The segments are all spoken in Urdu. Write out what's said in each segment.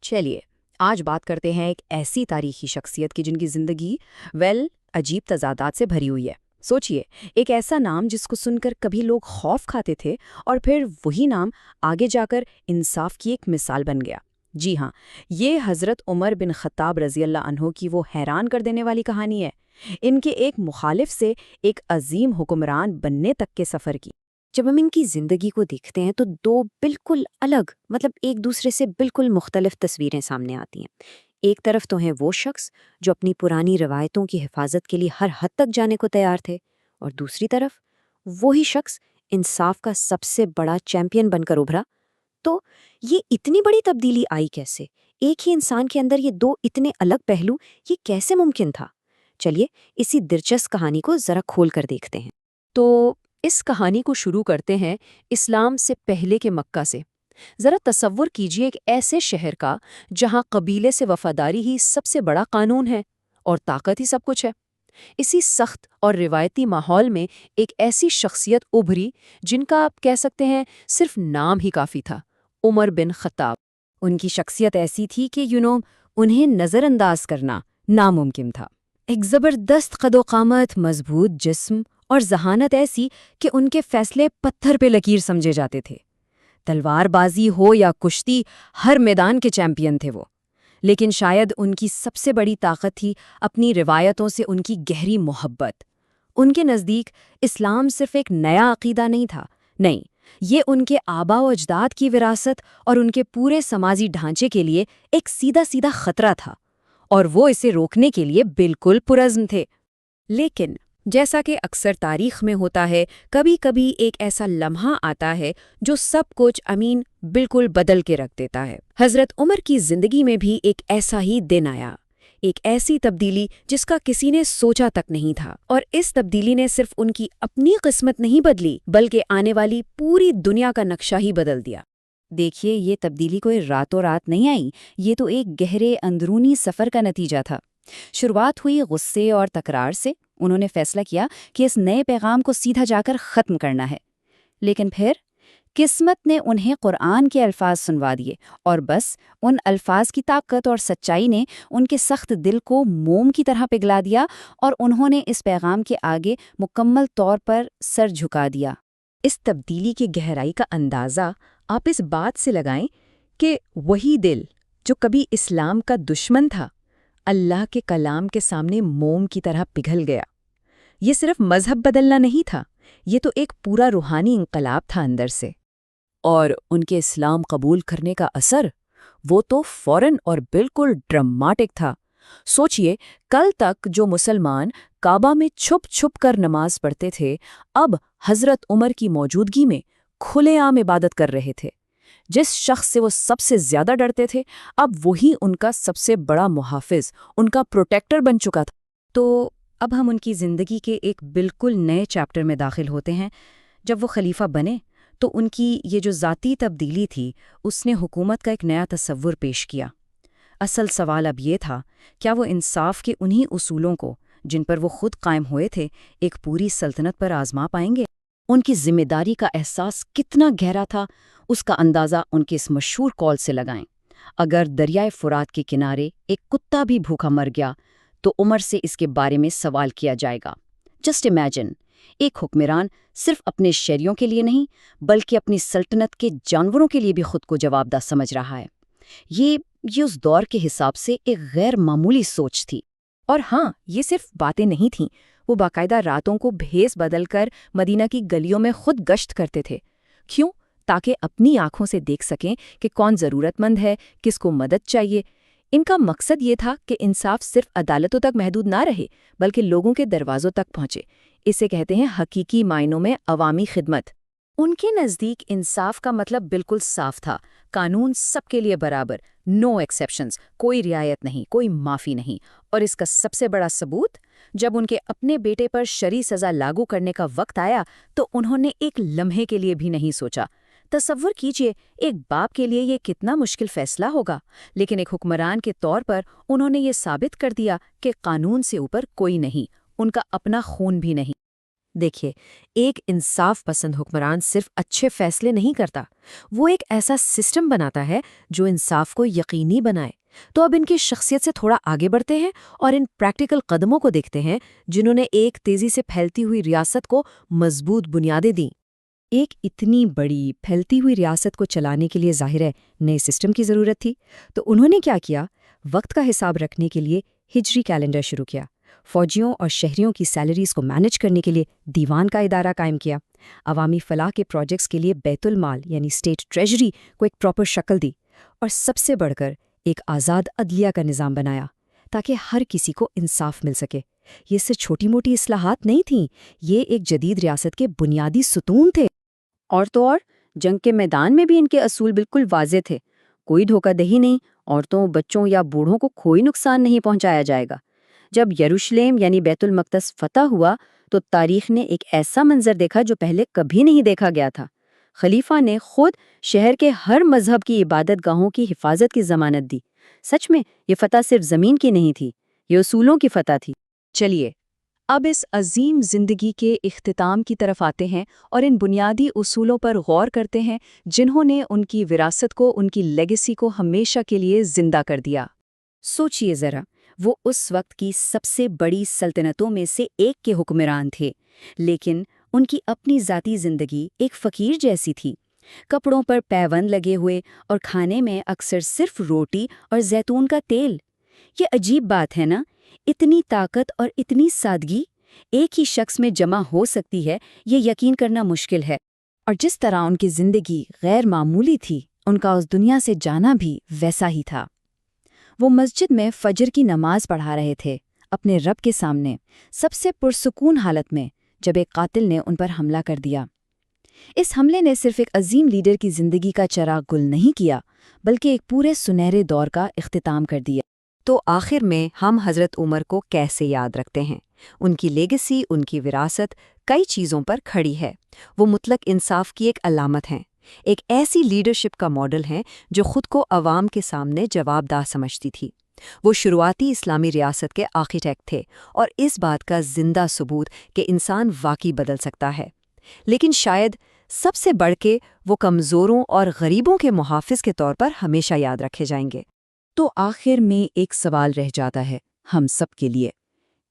چلیے آج بات کرتے ہیں ایک ایسی تاریخی شخصیت کی جن کی زندگی عجیب تضادات سے بھری ہوئی ہے۔ سوچئے، ایک ایسا نام جس کو سن کر کبھی لوگ خوف کھاتے تھے اور پھر وہی نام آگے جا کر انصاف کی ایک مثال بن گیا۔ جی ہاں، یہ حضرت عمر بن خطاب رضی اللہ عنہ کی وہ حیران کر دینے والی کہانی ہے، ان کے ایک مخالف سے ایک عظیم حکمران بننے تک کے سفر کی۔ جب ہم ان کی زندگی کو دیکھتے ہیں تو دو بالکل الگ ایک دوسرے سے بالکل مختلف تصویریں سامنے آتی ہیں۔ ایک طرف تو ہیں وہ شخص جو اپنی پرانی روایتوں کی حفاظت کے لیے ہر حد تک جانے کو تیار تھے، اور دوسری طرف وہی شخص انصاف کا سب سے بڑا چیمپئن بن کر ابھرا۔ تو یہ اتنی بڑی تبدیلی آئی کیسے؟ ایک ہی انسان کے اندر یہ دو اتنے الگ پہلو، یہ کیسے ممکن تھا؟ چلیے اسی دلچسپ کہانی کو ذرا کھول کر دیکھتے ہیں۔ تو اس کہانی کو شروع کرتے ہیں اسلام سے پہلے کے مکہ سے۔ ذرا تصور کیجئے ایک ایسے شہر کا جہاں قبیلے سے وفاداری ہی سب سے بڑا قانون ہے اور طاقت ہی سب کچھ ہے۔ اسی سخت اور روایتی ماحول میں ایک ایسی شخصیت ابھری جن کا آپ کہہ سکتے ہیں صرف نام ہی کافی تھا، عمر بن خطاب۔ ان کی شخصیت ایسی تھی کہ انہیں نظر انداز کرنا ناممکن تھا۔ ایک زبردست قد و قامت، مضبوط جسم اور ذہانت ایسی کہ ان کے فیصلے پتھر پہ لکیر سمجھے جاتے تھے۔ تلوار بازی ہو یا کشتی، ہر میدان کے چیمپئن تھے وہ۔ لیکن شاید ان کی سب سے بڑی طاقت تھی اپنی روایتوں سے ان کی گہری محبت۔ ان کے نزدیک اسلام صرف ایک نیا عقیدہ نہیں تھا، نہیں، یہ ان کے آباء و اجداد کی وراثت اور ان کے پورے سماجی ڈھانچے کے لیے ایک سیدھا خطرہ تھا، اور وہ اسے روکنے کے لیے بالکل پرعزم تھے۔ لیکن جیسا کہ اکثر تاریخ میں ہوتا ہے، کبھی کبھی ایک ایسا لمحہ آتا ہے جو سب کچھ بالکل بدل کے رکھ دیتا ہے۔ حضرت عمر کی زندگی میں بھی ایک ایسا ہی دن آیا، ایک ایسی تبدیلی جس کا کسی نے سوچا تک نہیں تھا، اور اس تبدیلی نے صرف ان کی اپنی قسمت نہیں بدلی بلکہ آنے والی پوری دنیا کا نقشہ ہی بدل دیا۔ دیکھیے، یہ تبدیلی کوئی راتوں رات نہیں آئی، یہ تو ایک گہرے اندرونی سفر کا نتیجہ تھا۔ شروعات ہوئی غصے اور تکرار سے۔ انہوں نے فیصلہ کیا کہ اس نئے پیغام کو سیدھا جا کر ختم کرنا ہے، لیکن پھر قسمت نے انہیں قرآن کے الفاظ سنوا دیے، اور بس ان الفاظ کی طاقت اور سچائی نے ان کے سخت دل کو موم کی طرح پگھلا دیا، اور انہوں نے اس پیغام کے آگے مکمل طور پر سر جھکا دیا۔ اس تبدیلی کی گہرائی کا اندازہ آپ اس بات سے لگائیں کہ وہی دل جو کبھی اسلام کا دشمن تھا، اللہ کے کلام کے سامنے موم کی طرح پگھل گیا۔ یہ صرف مذہب بدلنا نہیں تھا، یہ تو ایک پورا روحانی انقلاب تھا اندر سے۔ اور ان کے اسلام قبول کرنے کا اثر، وہ تو فوراً اور بالکل ڈراماٹک تھا۔ سوچئے، کل تک جو مسلمان کعبہ میں چھپ چھپ کر نماز پڑھتے تھے، اب حضرت عمر کی موجودگی میں کھلے عام عبادت کر رہے تھے۔ جس شخص سے وہ سب سے زیادہ ڈرتے تھے، اب وہی ان کا سب سے بڑا محافظ، ان کا پروٹیکٹر بن چکا تھا۔ تو اب ہم ان کی زندگی کے ایک بالکل نئے چیپٹر میں داخل ہوتے ہیں۔ جب وہ خلیفہ بنے تو ان کی یہ جو ذاتی تبدیلی تھی، اس نے حکومت کا ایک نیا تصور پیش کیا۔ اصل سوال اب یہ تھا، کیا وہ انصاف کے انہی اصولوں کو جن پر وہ خود قائم ہوئے تھے ایک پوری سلطنت پر آزما پائیں گے؟ ان کی ذمہ داری کا احساس کتنا گہرا تھا، اس کا اندازہ ان کے اس مشہور قول سے لگائیں: اگر دریائے فرات کے کنارے ایک کتا بھی بھوکا مر گیا تو عمر سے اس کے بارے میں سوال کیا جائے گا۔ جسٹ امیجن، ایک حکمران صرف اپنے شہریوں کے لیے نہیں بلکہ اپنی سلطنت کے جانوروں کے لیے بھی خود کو جواب دہ سمجھ رہا ہے۔ یہ اس دور کے حساب سے ایک غیر معمولی سوچ تھی۔ اور ہاں، یہ صرف باتیں نہیں تھیں، وہ باقاعدہ راتوں کو بھیس بدل کر مدینہ کی گلیوں میں خود گشت کرتے تھے۔ کیوں؟ تاکہ اپنی آنکھوں سے دیکھ سکیں کہ کون ضرورت مند ہے، کس کو مدد چاہیے۔ ان کا مقصد یہ تھا کہ انصاف صرف عدالتوں تک محدود نہ رہے بلکہ لوگوں کے دروازوں تک پہنچے۔ اسے کہتے ہیں حقیقی معنوں میں عوامی خدمت۔ ان کے نزدیک انصاف کا مطلب بالکل صاف تھا، قانون سب کے لیے برابر، نو ایکسیپشنز، کوئی رعایت نہیں، کوئی معافی نہیں۔ اور اس کا سب سے بڑا ثبوت، جب ان کے اپنے بیٹے پر شرعی سزا لاگو کرنے کا وقت آیا تو انہوں نے ایک لمحے کے لیے بھی نہیں سوچا۔ تصور کیجئے، ایک باپ کے لیے یہ کتنا مشکل فیصلہ ہوگا، لیکن ایک حکمران کے طور پر انہوں نے یہ ثابت کر دیا کہ قانون سے اوپر کوئی نہیں، ان کا اپنا خون بھی نہیں۔ دیکھیے، ایک انصاف پسند حکمران صرف اچھے فیصلے نہیں کرتا، وہ ایک ایسا سسٹم بناتا ہے جو انصاف کو یقینی بنائے۔ تو اب ان کی شخصیت سے تھوڑا آگے بڑھتے ہیں اور ان پریکٹیکل قدموں کو دیکھتے ہیں جنہوں نے ایک تیزی سے پھیلتی ہوئی ریاست کو مضبوط بنیادیں دیں۔ ایک اتنی بڑی پھیلتی ہوئی ریاست کو چلانے کے لیے ظاہر ہے نئے سسٹم کی ضرورت تھی، تو انہوں نے کیا کیا؟ وقت کا حساب رکھنے کے لیے ہجری کیلنڈر شروع کیا، فوجیوں اور شہریوں کی سیلریز کو مینج کرنے کے لیے دیوان کا ادارہ قائم کیا، عوامی فلاح کے پروجیکٹس کے لیے بیت المال یعنی اسٹیٹ ٹریجری کو ایک پراپر شکل دی، اور سب سے بڑھ کر ایک آزاد عدلیہ کا نظام بنایا تاکہ ہر کسی کو انصاف مل سکے۔ یہ صرف چھوٹی موٹی اصلاحات نہیں تھیں، یہ ایک جدید ریاست کے بنیادی ستون تھے۔ اور تو اور جنگ کے میدان میں بھی ان کے اصول بالکل واضح تھے، کوئی دھوکہ دہی نہیں، عورتوں، بچوں یا بوڑھوں کو کوئی نقصان نہیں پہنچایا جائے گا۔ جب یروشلم یعنی بیت المقدس فتح ہوا تو تاریخ نے ایک ایسا منظر دیکھا جو پہلے کبھی نہیں دیکھا گیا تھا۔ خلیفہ نے خود شہر کے ہر مذہب کی عبادت گاہوں کی حفاظت کی ضمانت دی۔ سچ میں یہ فتح صرف زمین کی نہیں تھی، یہ اصولوں کی فتح تھی۔ چلیے اب اس عظیم زندگی کے اختتام کی طرف آتے ہیں اور ان بنیادی اصولوں پر غور کرتے ہیں جنہوں نے ان کی وراثت کو، ان کی لیگیسی کو ہمیشہ کے لیے زندہ کر دیا۔ سوچئے ذرا، وہ اس وقت کی سب سے بڑی سلطنتوں میں سے ایک کے حکمران تھے، لیکن ان کی اپنی ذاتی زندگی ایک فقیر جیسی تھی۔ کپڑوں پر پیوند لگے ہوئے اور کھانے میں اکثر صرف روٹی اور زیتون کا تیل۔ یہ عجیب بات ہے نا، اتنی طاقت اور اتنی سادگی ایک ہی شخص میں جمع ہو سکتی ہے، یہ یقین کرنا مشکل ہے۔ اور جس طرح ان کی زندگی غیر معمولی تھی، ان کا اس دنیا سے جانا بھی ویسا ہی تھا۔ وہ مسجد میں فجر کی نماز پڑھا رہے تھے اپنے رب کے سامنے، سب سے پرسکون حالت میں، جب ایک قاتل نے ان پر حملہ کر دیا۔ اس حملے نے صرف ایک عظیم لیڈر کی زندگی کا چراغ گل نہیں کیا، بلکہ ایک پورے سنہرے دور کا اختتام کر دیا۔ تو آخر میں ہم حضرت عمر کو کیسے یاد رکھتے ہیں؟ ان کی لیگیسی، ان کی وراثت کئی چیزوں پر کھڑی ہے۔ وہ مطلق انصاف کی ایک علامت ہیں، ایک ایسی لیڈرشپ کا ماڈل ہیں جو خود کو عوام کے سامنے جواب دہ سمجھتی تھی۔ وہ شروعاتی اسلامی ریاست کے آرکیٹیکٹ تھے اور اس بات کا زندہ ثبوت کہ انسان واقعی بدل سکتا ہے۔ لیکن شاید سب سے بڑھ کے وہ کمزوروں اور غریبوں کے محافظ کے طور پر ہمیشہ یاد رکھے جائیں گے۔ تو آخر میں ایک سوال رہ جاتا ہے ہم سب کے لیے،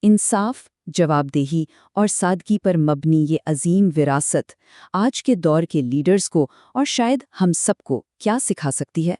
انصاف، جواب دہی اور سادگی پر مبنی یہ عظیم وراثت آج کے دور کے لیڈرز کو اور شاید ہم سب کو کیا سکھا سکتی ہے؟